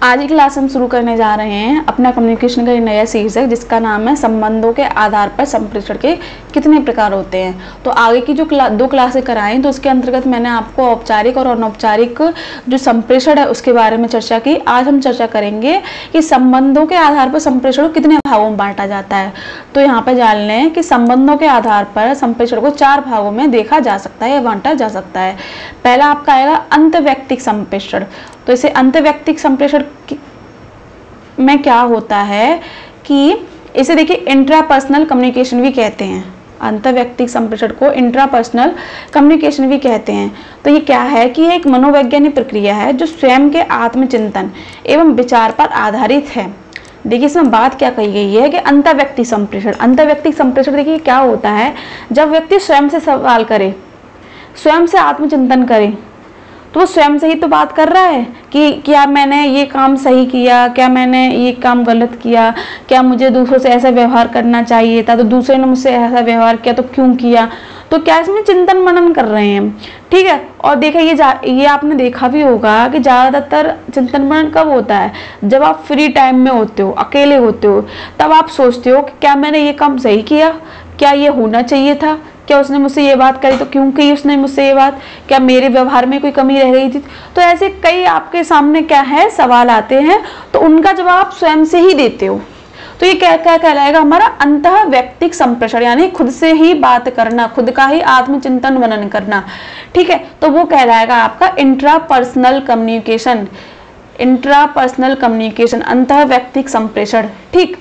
आज की क्लास हम शुरू करने जा रहे हैं अपना कम्युनिकेशन का नया शीर्षक जिसका नाम है संबंधों के आधार पर संप्रेषण के कितने प्रकार होते हैं। तो आगे की जो दो क्लासें कराएं तो उसके अंतर्गत मैंने आपको औपचारिक और अनौपचारिक जो संप्रेषण है उसके बारे में चर्चा की। आज हम चर्चा करेंगे कि संबंधों के आधार पर संप्रेषण कितने भागों में बांटा जाता है। तो यहाँ पर जान लें कि संबंधों के आधार पर संप्रेषण को 4 भागों में देखा जा सकता है या बांटा जा सकता है। पहला आपका आएगा अंतर्वैयक्तिक संप्रेषण। तो इसे अंतर्वैयक्तिक संप्रेषण में क्या होता है कि इसे देखिए इंट्रापर्सनल कम्युनिकेशन भी कहते हैं। अंतर्वैयक्तिक संप्रेषण को इंट्रापर्सनल कम्युनिकेशन भी कहते हैं। तो ये क्या है कि एक मनोवैज्ञानिक प्रक्रिया है जो स्वयं के आत्मचिंतन एवं विचार पर आधारित है। देखिए इसमें बात क्या कही गई है कि अंतर्वैयक्तिक संप्रेषण। अंतर्वैयक्तिक संप्रेषण देखिए क्या होता है, जब व्यक्ति स्वयं से सवाल करे, स्वयं से आत्मचिंतन करे, तो वो स्वयं से ही तो बात कर रहा है कि क्या मैंने ये काम सही किया, क्या मैंने ये काम गलत किया, क्या मुझे दूसरों से ऐसा व्यवहार करना चाहिए था, तो दूसरे ने मुझसे ऐसा व्यवहार किया तो क्यों किया। तो क्या इसमें चिंतन मनन कर रहे हैं, ठीक है। और देखिए ये आपने देखा भी होगा कि ज़्यादातर चिंतन मनन कब होता है, जब आप फ्री टाइम में होते हो, अकेले होते हो, तब आप सोचते हो कि क्या मैंने ये काम सही किया, क्या ये होना चाहिए था, क्या उसने मुझसे ये बात करी तो क्यों की उसने मुझसे ये बात, क्या मेरे व्यवहार में कोई कमी रह गई थी। तो ऐसे कई आपके सामने क्या है सवाल आते हैं, तो उनका जवाब आप स्वयं से ही देते हो। तो ये क्या क्या कहलाएगा हमारा अंतर्वैयक्तिक संप्रेषण, यानी खुद से ही बात करना, खुद का ही आत्मचिंतन मनन करना, ठीक है। तो वो कहलाएगा आपका इंट्रापर्सनल कम्युनिकेशन। इंट्रापर्सनल कम्युनिकेशन, अंतर्वैयक्तिक संप्रेषण, ठीक।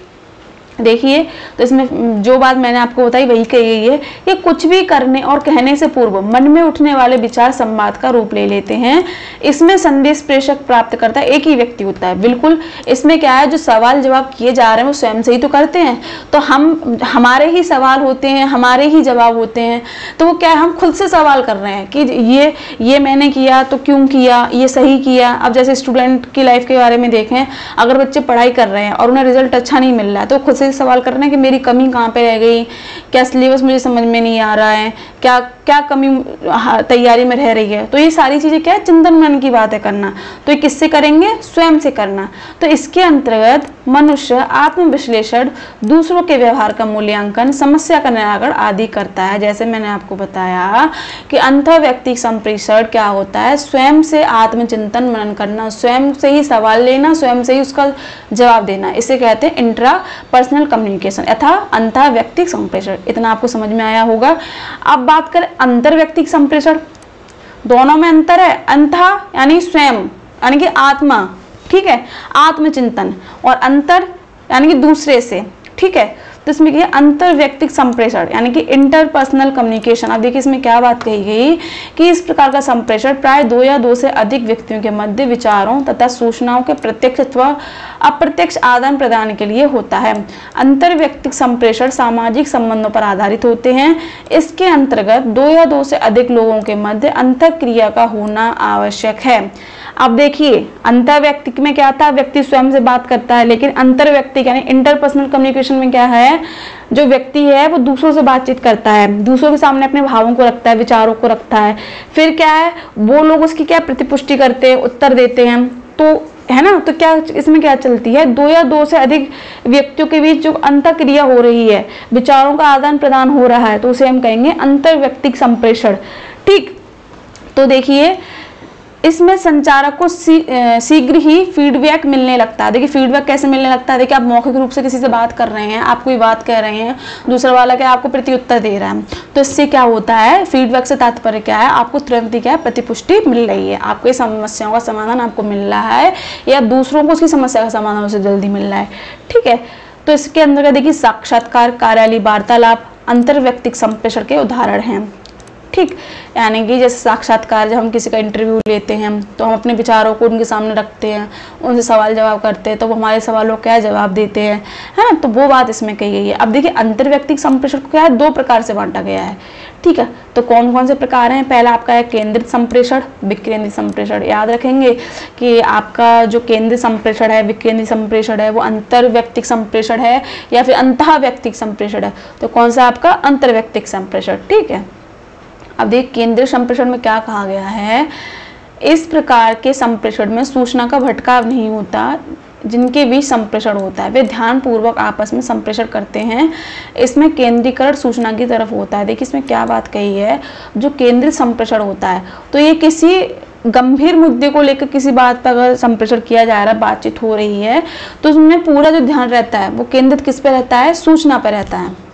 देखिए तो इसमें जो बात मैंने आपको बताई वही कही गई है कि कुछ भी करने और कहने से पूर्व मन में उठने वाले विचार संवाद का रूप ले लेते हैं। इसमें संदेश प्रेषक प्राप्त करता है एक ही व्यक्ति होता है। बिल्कुल इसमें क्या है, जो सवाल जवाब किए जा रहे हैं वो स्वयं से ही तो करते हैं, तो हमारे ही सवाल होते हैं, हमारे ही जवाब होते हैं। तो वो क्या है, हम खुद से सवाल कर रहे हैं कि ये मैंने किया तो क्यों किया, ये सही किया। अब जैसे स्टूडेंट की लाइफ के बारे में देखें, अगर बच्चे पढ़ाई कर रहे हैं और उन्हें रिजल्ट अच्छा नहीं मिल रहा है तो खुद से सवाल करना है कि मेरी कमी कहाँ पे रह गई, क्या सिलेबस मुझे समझ में नहीं आ रहा है, क्या क्या कमी तैयारी में रह रही है। तो ये सारी चीजें क्या है, चिंतन मनन की बात है करना। तो ये किससे करेंगे, स्वयं से करना। तो इसके अंतर्गत मनुष्य आत्मविश्लेषण, दूसरों के व्यवहार का मूल्यांकन, समस्या का निराकरण आदि करता है। जैसे मैंने आपको बताया कि अंतर्वैयक्तिक संप्रेषण क्या होता है, स्वयं से आत्मचिंतन मनन करना, स्वयं से ही सवाल लेना, स्वयं से ही उसका जवाब देना, इसे कहते हैं इंट्रापर्सनल कम्युनिकेशन अथा अंतर्वैयक्तिक संप्रेषण। इतना आपको समझ में आया होगा। अब बात करें अंतर्वैयक्तिक संप्रेषण, दोनों में अंतर है। अंतः यानी स्वयं, यानी कि आत्मा, ठीक है, आत्मचिंतन, और अंतर यानी कि दूसरे से, ठीक है। तो इसमें क्या अंतर्वैयक्तिक संप्रेषण यानी कि इंटरपर्सनल कम्युनिकेशन। अब देखिए इसमें क्या बात कही गई कि इस प्रकार का संप्रेषण प्राय 2 या 2 से अधिक व्यक्तियों के मध्य विचारों तथा सूचनाओं के प्रत्यक्ष अथवा अप्रत्यक्ष आदान प्रदान के लिए होता है। अंतर्वैयक्तिक संप्रेषण सामाजिक संबंधों पर आधारित होते हैं। इसके अंतर्गत 2 या 2 से अधिक लोगों के मध्य अंतःक्रिया का होना आवश्यक है। अब देखिए अंतर्वैयक्तिक में क्या था, व्यक्ति स्वयं से बात करता है, लेकिन अंतर्वैयक्तिक यानी इंटरपर्सनल कम्युनिकेशन में क्या है, जो व्यक्ति है वो दूसरों से बातचीत करता है, दूसरों के सामने अपने भावों को रखता है, विचारों को रखता है। फिर क्या है, वो लोग उसकी क्या प्रतिपुष्टि करते हैं, उत्तर देते हैं, तो है ना। तो क्या इसमें क्या चलती है, 2 या 2 से अधिक व्यक्तियों के बीच जो अंतःक्रिया हो रही है, विचारों का आदान प्रदान हो रहा है, तो उसे हम कहेंगे अंतर्वैयक्तिक संप्रेषण, ठीक। तो देखिए इसमें संचारक को शीघ्र ही फीडबैक मिलने लगता है। देखिए फीडबैक कैसे मिलने लगता है, देखिए आप मौखिक रूप से किसी से बात कर रहे हैं, आप कोई बात कह रहे हैं, दूसरा वाला क्या आपको प्रत्युत्तर दे रहा है, तो इससे क्या होता है, फीडबैक से तात्पर्य क्या है, आपको तुरंत ही क्या है प्रतिपुष्टि मिल रही है, आपको समस्याओं का समाधान आपको मिल रहा है, या दूसरों को उसकी समस्या का समाधान उससे जल्दी मिल रहा है, ठीक है। तो इसके अंदर देखिए साक्षात्कार, कार्यालय वार्तालाप अंतर्वैयक्तिक संप्रेषण के उदाहरण हैं, ठीक। यानी कि जैसे साक्षात्कार, जब हम किसी का इंटरव्यू लेते हैं तो हम अपने विचारों को उनके सामने रखते हैं, उनसे सवाल जवाब करते हैं, तो वो हमारे सवालों का क्या जवाब देते हैं, है ना। तो वो बात इसमें कही गई है। अब देखिए अंतर्वैयक्तिक संप्रेषण को क्या है, 2 प्रकार से बांटा गया है, ठीक है। तो कौन कौन से प्रकार हैं, पहला आपका है केंद्रित संप्रेषण, विकेंद्रित संप्रेषण। याद रखेंगे कि आपका जो केंद्रित संप्रेषण है, विकेंद्रित संप्रेषण है, वो अंतर्वैयक्तिक संप्रेषण है या फिर अंतःवैयक्तिक संप्रेषण है। तो कौन सा आपका अंतर्वैयक्तिक संप्रेषण, ठीक है। अब देखिए केंद्रीय संप्रेषण में क्या कहा गया है इस प्रकार के संप्रेषण में सूचना का भटकाव नहीं होता। जिनके बीच संप्रेषण होता है वे ध्यानपूर्वक आपस में संप्रेषण करते हैं। इसमें केंद्रीकरण सूचना की तरफ होता है। देखिए इसमें क्या बात कही है, जो केंद्रित संप्रेषण होता है तो ये किसी गंभीर मुद्दे को लेकर किसी बात पर अगर संप्रेषण किया जा रहा है, बातचीत हो रही है, तो उसमें पूरा जो ध्यान रहता है वो केंद्रित किस पे रहता है, सूचना पर रहता है।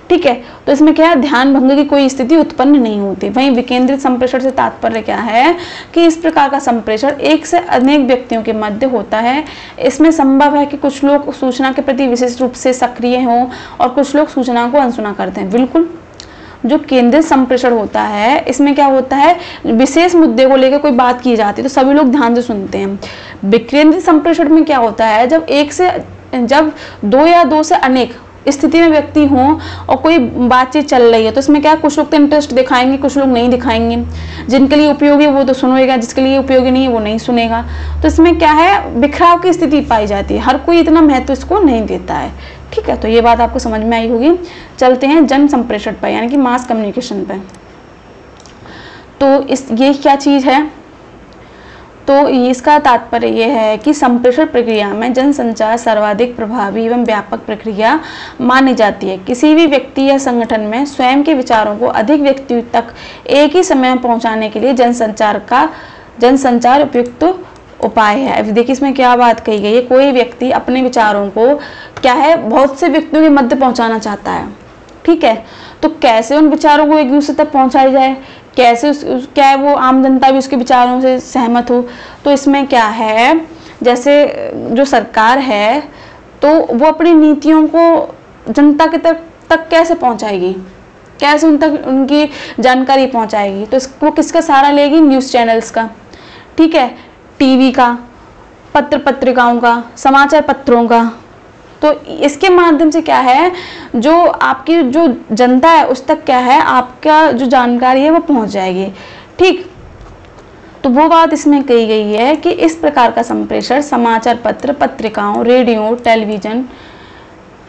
ठीक है, तो इसमें क्या है, ध्यान भंग की कोई स्थिति उत्पन्न नहीं होती। वहीं विकेंद्रित संप्रेषण से तात्पर्य क्या है कि इस प्रकार का संप्रेषण एक से अनेक व्यक्तियों के मध्य होता है। इसमें संभव है कि कुछ लोग सूचना के प्रति विशेष रूप से सक्रिय हों और कुछ लोग सूचना को अनसुना करते हैं। बिल्कुल, जो केंद्रित संप्रेषण होता है इसमें क्या होता है, विशेष मुद्दे को लेकर कोई बात की जाती है तो सभी लोग ध्यान से सुनते हैं। विकेंद्रित संप्रेषण में क्या होता है, जब दो या दो से अनेक स्थिति में व्यक्ति हों और कोई बातचीत चल रही है तो इसमें क्या, कुछ लोग तो इंटरेस्ट दिखाएंगे, कुछ लोग नहीं दिखाएंगे। जिनके लिए उपयोगी वो तो सुनेगा, जिसके लिए उपयोगी नहीं है वो नहीं सुनेगा। तो इसमें क्या है, बिखराव की स्थिति पाई जाती है, हर कोई इतना महत्व इसको नहीं देता है। ठीक है, तो ये बात आपको समझ में आई होगी। चलते हैं जन संप्रेषण पर, यानी कि मास कम्युनिकेशन पर। तो ये क्या चीज़ है, तो इसका तात्पर्य यह है कि संप्रेषण प्रक्रिया में जनसंचार सर्वाधिक प्रभावी एवं व्यापक प्रक्रिया मानी जाती है। किसी भी व्यक्ति या संगठन में स्वयं के विचारों को अधिक व्यक्तियों तक एक ही समय में पहुंचाने के लिए जनसंचार उपयुक्त उपाय है। अब देखिए इसमें क्या बात कही गई है, कोई व्यक्ति अपने विचारों को क्या है, बहुत से व्यक्तियों के मध्य पहुंचाना चाहता है। ठीक है, तो कैसे उन विचारों को एक दूसरे तक पहुंचाई जाए, कैसे क्या है वो आम जनता भी उसके विचारों से सहमत हो। तो इसमें क्या है, जैसे जो सरकार है तो वो अपनी नीतियों को जनता के तक कैसे पहुंचाएगी, कैसे उन तक उनकी जानकारी पहुंचाएगी, तो वो किसका सहारा लेगी, न्यूज़ चैनल्स का। ठीक है, टीवी का, पत्रिकाओं का, समाचार पत्रों का। तो इसके माध्यम से क्या है, जो आपकी जो जनता है उस तक क्या है, आपका जो जानकारी है वो पहुंच जाएगी। ठीक, तो वो बात इसमें कही गई है कि इस प्रकार का संप्रेषण समाचार पत्र, पत्रिकाओं, रेडियो, टेलीविजन,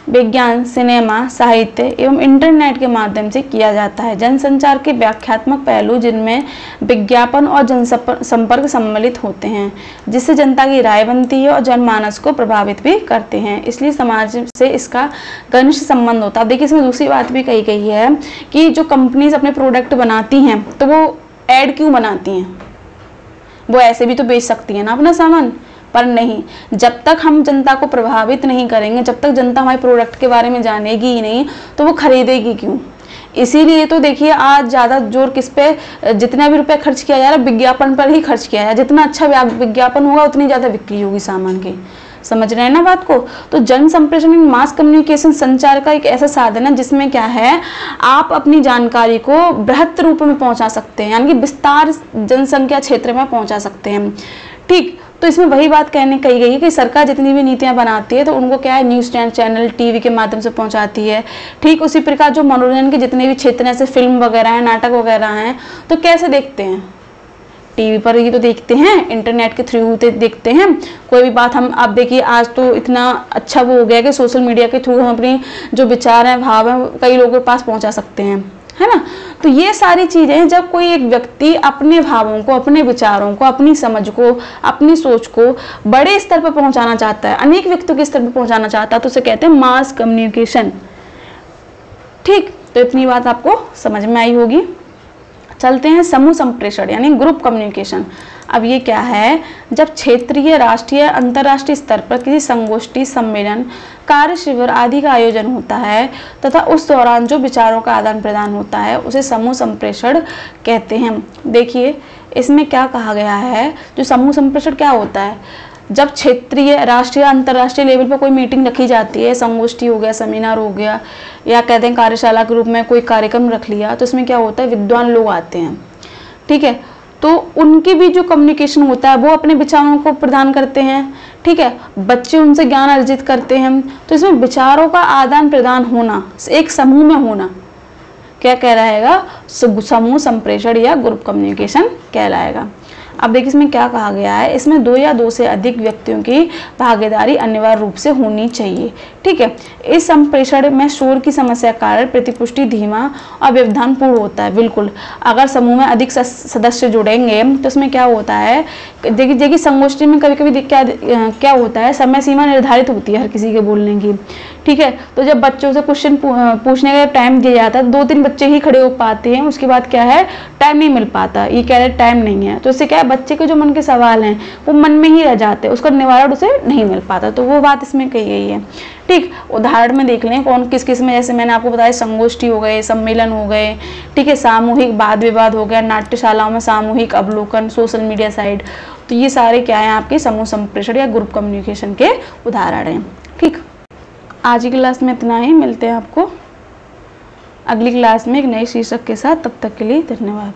विज्ञान, सिनेमा, साहित्य एवं इंटरनेट के माध्यम से किया जाता है। जनसंचार के व्याख्यात्मक पहलू जिनमें विज्ञापन और जनसंपर्क सम्मिलित होते हैं, जिससे जनता की राय बनती है और जनमानस को प्रभावित भी करते हैं, इसलिए समाज से इसका घनिष्ठ संबंध होता है। देखिए इसमें दूसरी बात भी कही गई है कि जो कंपनीज अपने प्रोडक्ट बनाती हैं तो वो ऐड क्यों बनाती हैं, वो ऐसे भी तो बेच सकती है ना अपना सामान, पर नहीं, जब तक हम जनता को प्रभावित नहीं करेंगे, जब तक जनता हमारे प्रोडक्ट के बारे में जानेगी ही नहीं तो वो खरीदेगी क्यों। इसीलिए तो देखिए आज ज़्यादा जोर किस पे, जितना भी रुपया खर्च किया जा रहा है विज्ञापन पर ही खर्च किया है। जितना अच्छा विज्ञापन होगा उतनी ज़्यादा बिक्री होगी सामान की। समझ रहे हैं ना बात को। तो जन संप्रेषण मास कम्युनिकेशन संचार का एक ऐसा साधन है जिसमें क्या है, आप अपनी जानकारी को बृहत रूप में पहुंचा सकते हैं, यानी कि विस्तार जनसंख्या क्षेत्र में पहुंचा सकते हैं। ठीक, तो इसमें वही बात कही गई है कि सरकार जितनी भी नीतियां बनाती है तो उनको क्या है, न्यूज़ चैनल, टीवी के माध्यम से पहुंचाती है। ठीक, उसी प्रकार जो मनोरंजन के जितने भी क्षेत्र हैं, जैसे फिल्म वगैरह हैं, नाटक वगैरह हैं, तो कैसे देखते हैं, टीवी पर ही तो देखते हैं, इंटरनेट के थ्रू देखते हैं। कोई भी बात हम, आप देखिए आज तो इतना अच्छा वो हो गया कि सोशल मीडिया के थ्रू हम अपनी जो विचार हैं, भाव हैं, कई लोगों के पास पहुंचा सकते हैं, है ना। तो ये सारी चीज़ें जब कोई एक व्यक्ति अपने भावों को, अपने विचारों को, अपनी समझ को, अपनी सोच को बड़े स्तर पर पहुंचाना चाहता है, अनेक व्यक्तियों के स्तर पर पहुंचाना चाहता है, तो उसे कहते हैं मास कम्युनिकेशन। ठीक, तो इतनी बात आपको समझ में आई होगी। चलते हैं समूह संप्रेषण यानी ग्रुप कम्युनिकेशन। अब ये क्या है, जब क्षेत्रीय, राष्ट्रीय, अंतर्राष्ट्रीय स्तर पर किसी संगोष्ठी, सम्मेलन, कार्य शिविर आदि का आयोजन होता है तथा उस दौरान जो विचारों का आदान प्रदान होता है उसे समूह संप्रेषण कहते हैं। देखिए इसमें क्या कहा गया है, जो समूह संप्रेषण क्या होता है, जब क्षेत्रीय, राष्ट्रीय, अंतर्राष्ट्रीय लेवल पर कोई मीटिंग रखी जाती है, संगोष्ठी हो गया, सेमिनार हो गया, या कहते हैं कार्यशाला के रूप में कोई कार्यक्रम रख लिया, तो इसमें क्या होता है, विद्वान लोग आते हैं। ठीक है, तो उनकी भी जो कम्युनिकेशन होता है वो अपने विचारों को प्रदान करते हैं। ठीक है, बच्चे उनसे ज्ञान अर्जित करते हैं। तो इसमें विचारों का आदान प्रदान होना, एक समूह में होना, क्या कहलाएगा, समूह संप्रेषण या ग्रुप कम्युनिकेशन कहलाएगा। अब देखिए इसमें क्या कहा गया है, इसमें 2 या 2 से अधिक व्यक्तियों की भागीदारी अनिवार्य रूप से होनी चाहिए। ठीक है, इस संप्रेषण में शोर की समस्या के कारण प्रतिपुष्टि धीमा और व्यवधान पूर्ण होता है। बिल्कुल, अगर समूह में अधिक सदस्य जुड़ेंगे तो इसमें क्या होता है, देखिए संगोष्ठी में कभी कभी क्या होता है, समय सीमा निर्धारित होती है हर किसी के बोलने की। ठीक है, तो जब बच्चों से क्वेश्चन पूछने का टाइम दिया जाता है, 2-3 बच्चे ही खड़े हो पाते हैं, उसके बाद क्या है, टाइम नहीं मिल पाता, ये कह रहे टाइम नहीं है, तो इससे क्या है, बच्चे के जो मन के सवाल हैं वो मन में ही रह जाते हैं, उसका निवारण उसे नहीं मिल पाता। तो वो बात इसमें कही गई है। ठीक, उदाहरण में देख लें कौन किस किस में, जैसे मैंने आपको बताया संगोष्ठी हो गए, सम्मेलन हो गए, ठीक है, सामूहिक वाद विवाद हो गया, नाट्यशालाओं में सामूहिक अवलोकन, सोशल मीडिया साइट। तो ये सारे क्या है, आपके समूह संप्रेषण या ग्रुप कम्युनिकेशन के उदाहरण हैं। ठीक, आज की क्लास में इतना ही, मिलते हैं आपको अगली क्लास में एक नए शीर्षक के साथ। तब तक के लिए धन्यवाद।